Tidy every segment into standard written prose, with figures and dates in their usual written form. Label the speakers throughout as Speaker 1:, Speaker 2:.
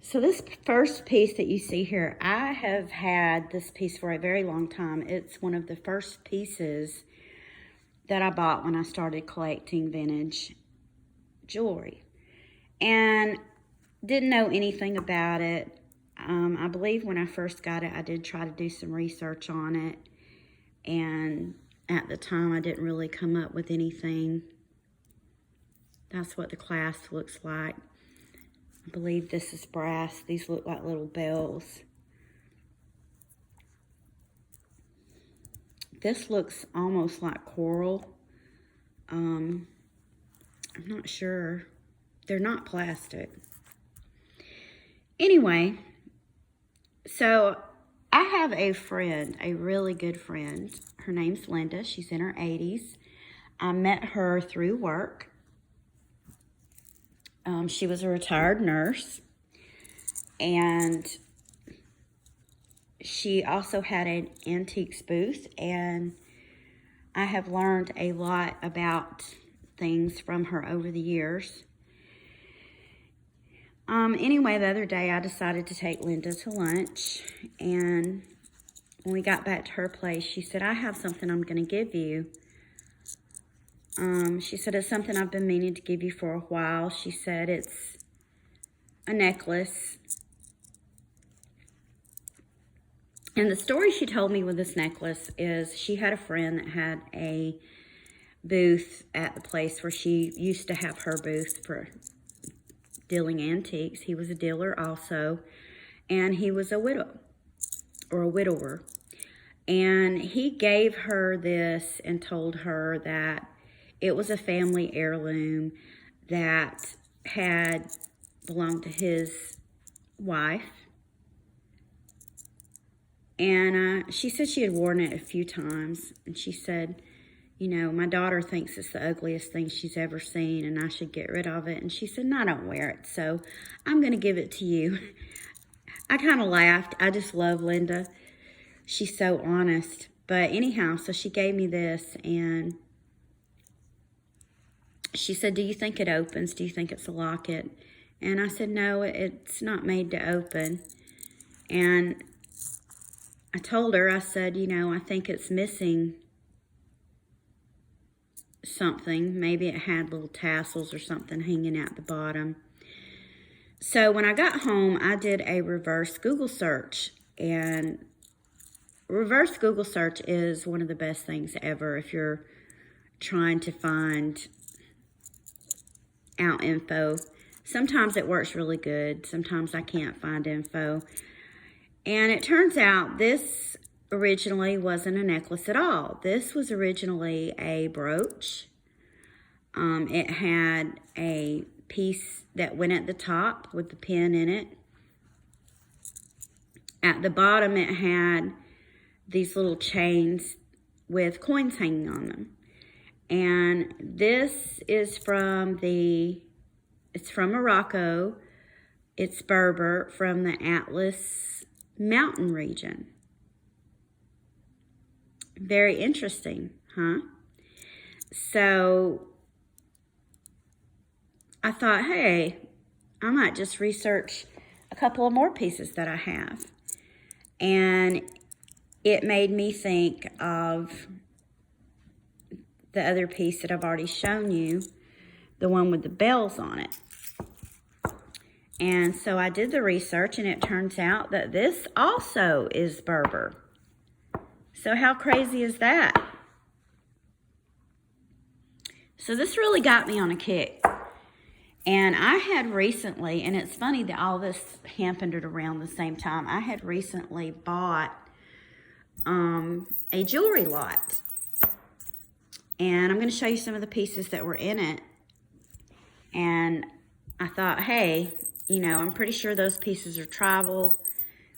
Speaker 1: So this first piece that you see here, I have had this piece for a very long time. It's one of the first pieces that I bought when I started collecting vintage jewelry. And didn't know anything about it. I believe when I first got it, I did try to do some research on it. And at the time, I didn't really come up with anything. That's what the clasp looks like. I believe this is brass. These look like little bells. This looks almost like coral. I'm not sure. They're not plastic. Anyway, so I have a friend, a really good friend. Her name's Linda. She's in her 80s. I met her through work. She was a retired nurse, and she also had an antiques booth, and I have learned a lot about things from her over the years. Anyway, the other day I decided to take Linda to lunch, and when we got back to her place, she said, I have something I'm going to give you. She said, it's something I've been meaning to give you for a while. She said, it's a necklace. And the story she told me with this necklace is she had a friend that had a booth at the place where she used to have her booth for dealing antiques. He was a dealer also, and he was a widow, or a widower. And he gave her this and told her that it was a family heirloom that had belonged to his wife. And she said she had worn it a few times. And she said, you know, my daughter thinks it's the ugliest thing she's ever seen and I should get rid of it. And she said, no, I don't wear it, so I'm going to give it to you. I kind of laughed. I just love Linda. She's so honest. But anyhow, so she gave me this, and she said, do you think it opens? Do you think it's a locket? And I said, no, it's not made to open. And I told her, I said, you know, I think it's missing something. Maybe it had little tassels or something hanging at the bottom. So when I got home, I did a reverse Google search. And reverse Google search is one of the best things ever if you're trying to find out info. Sometimes it works really good. Sometimes I can't find info. And it turns out this originally wasn't a necklace at all. This was originally a brooch. It had a piece that went at the top with the pin in it. At the bottom, it had these little chains with coins hanging on them. And this is it's from Morocco. It's Berber, from the Atlas Mountain region. Very interesting, huh? So I thought, hey, I might just research a couple of more pieces that I have. And it made me think of the other piece that I've already shown you, the one with the bells on it. And so I did the research, and it turns out that this also is Berber. So how crazy is that? So this really got me on a kick. And I had recently, and it's funny that all this happened at around the same time, I had recently bought a jewelry lot. And I'm going to show you some of the pieces that were in it. And I thought, hey, you know, I'm pretty sure those pieces are tribal.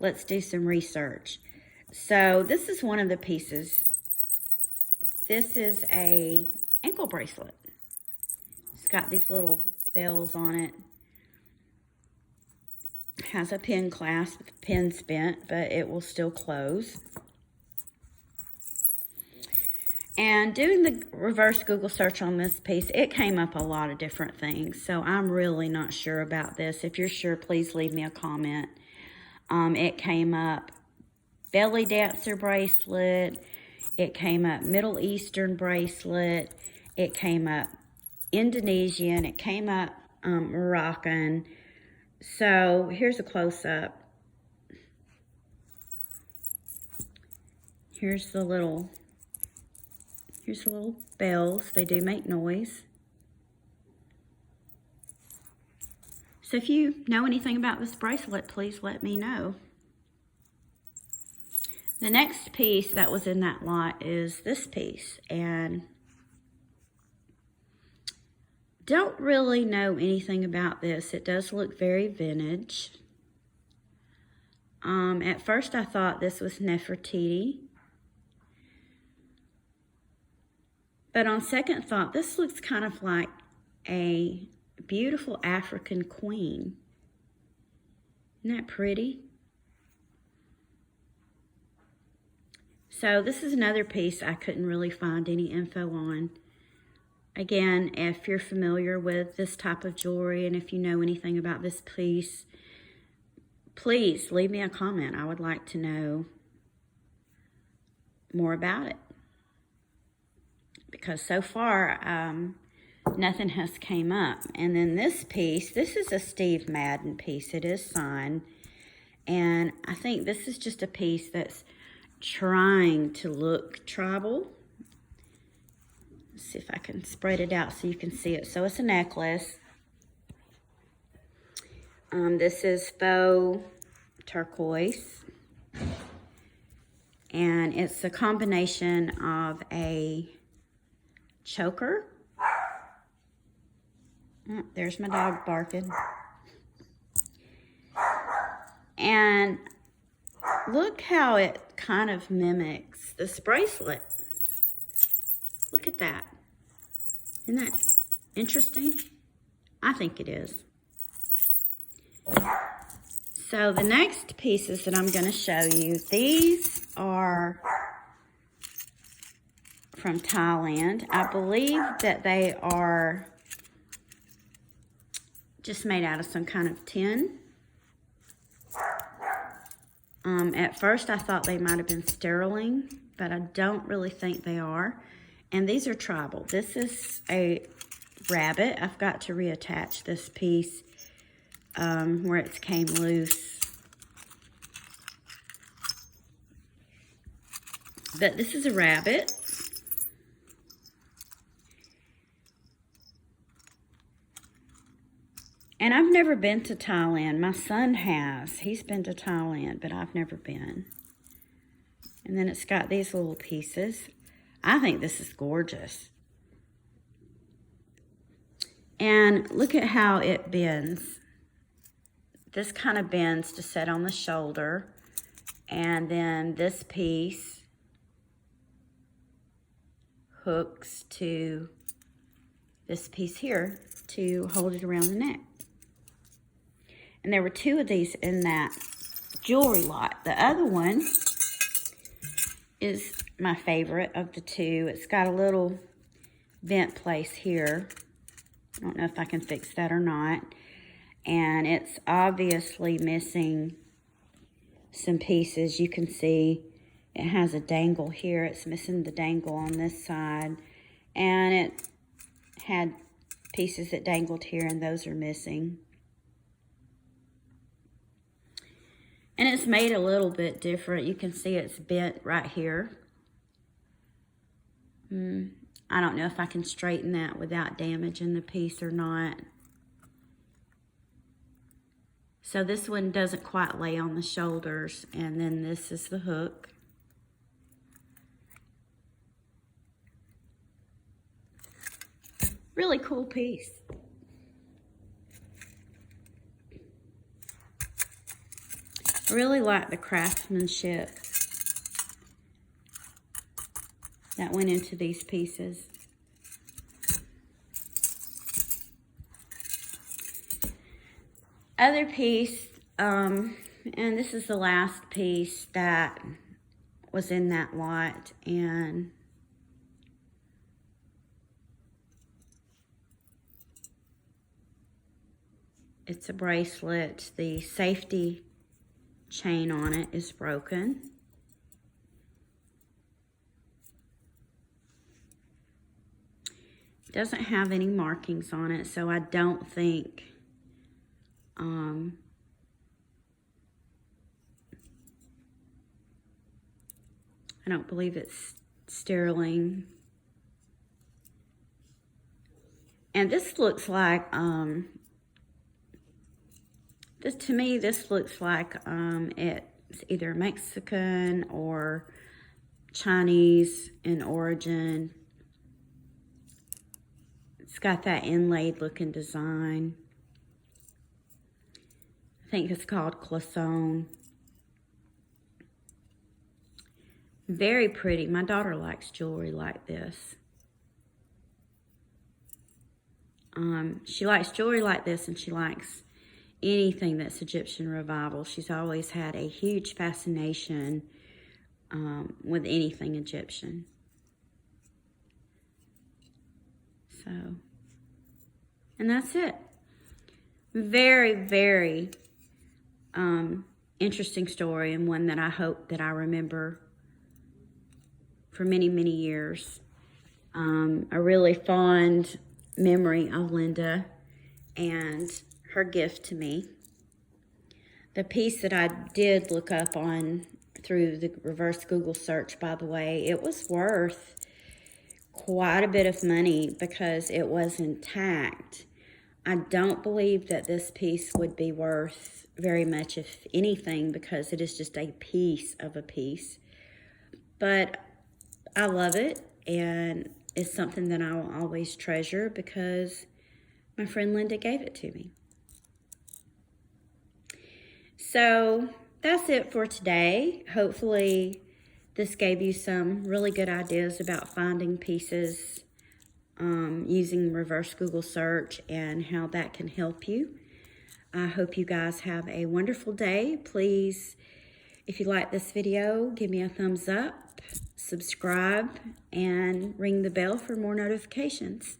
Speaker 1: Let's do some research. So this is one of the pieces. This is a ankle bracelet. It's got these little bells on it. It has a pin clasp, the pin's bent, but it will still close. And doing the reverse Google search on this piece, it came up a lot of different things. So I'm really not sure about this. If you're sure, please leave me a comment. It came up belly dancer bracelet. It came up Middle Eastern bracelet. It came up Indonesian. It came up Moroccan. So here's a close-up. Here's the little bells. They do make noise. So if you know anything about this bracelet, please let me know. The next piece that was in that lot is this piece, and don't really know anything about this. It does look very vintage. At first I thought this was Nefertiti, but on second thought, this looks kind of like a beautiful African queen. Isn't that pretty? So this is another piece I couldn't really find any info on. Again, if you're familiar with this type of jewelry and if you know anything about this piece, please leave me a comment. I would like to know more about it. Because so far, nothing has came up. And then this piece, this is a Steve Madden piece. It is signed. And I think this is just a piece that's trying to look tribal. Let's see if I can spread it out so you can see it. So it's a necklace. This is faux turquoise. And it's a combination of a choker. Oh, there's my dog barking. And look how it kind of mimics this bracelet. Look at that. Isn't that interesting? I think it is. So the next pieces that I'm going to show you, these are from Thailand. I believe that they are just made out of some kind of tin. At first I thought they might have been sterling, but I don't really think they are. And these are tribal. This is a rabbit. I've got to reattach this piece where it came loose. But this is a rabbit. And I've never been to Thailand. My son has. He's been to Thailand, but I've never been. And then it's got these little pieces. I think this is gorgeous. And look at how it bends. This kind of bends to set on the shoulder. And then this piece hooks to this piece here to hold it around the neck. And there were two of these in that jewelry lot. The other one is my favorite of the two. It's got a little vent place here. I don't know if I can fix that or not. And it's obviously missing some pieces. You can see it has a dangle here. It's missing the dangle on this side. And it had pieces that dangled here, and those are missing. And it's made a little bit different. You can see it's bent right here. I don't know if I can straighten that without damaging the piece or not. So this one doesn't quite lay on the shoulders. And then this is the hook. Really cool piece. I really like the craftsmanship that went into these pieces. Other piece, and this is the last piece that was in that lot, and It's a bracelet. The safety chain on it is broken. It doesn't have any markings on it, so I don't think I don't believe it's sterling. And this looks like this, to me, this looks like it's either Mexican or Chinese in origin. It's got that inlaid looking design. I think it's called Classon. Very pretty. My daughter likes jewelry like this. She likes jewelry like this, and she likes anything that's Egyptian revival. She's always had a huge fascination with anything Egyptian. So, and that's it. Very, very interesting story, and one that I hope that I remember for many, many years. A really fond memory of Linda and her gift to me. The piece that I did look up on through the reverse Google search, by the way, it was worth quite a bit of money because it was intact. I don't believe that this piece would be worth very much, if anything, because it is just a piece of a piece. But I love it, and it's something that I will always treasure because my friend Linda gave it to me. So that's it for today. Hopefully this gave you some really good ideas about finding pieces using reverse Google search and how that can help you. I hope you guys have a wonderful day. Please, if you like this video, give me a thumbs up, subscribe, and ring the bell for more notifications.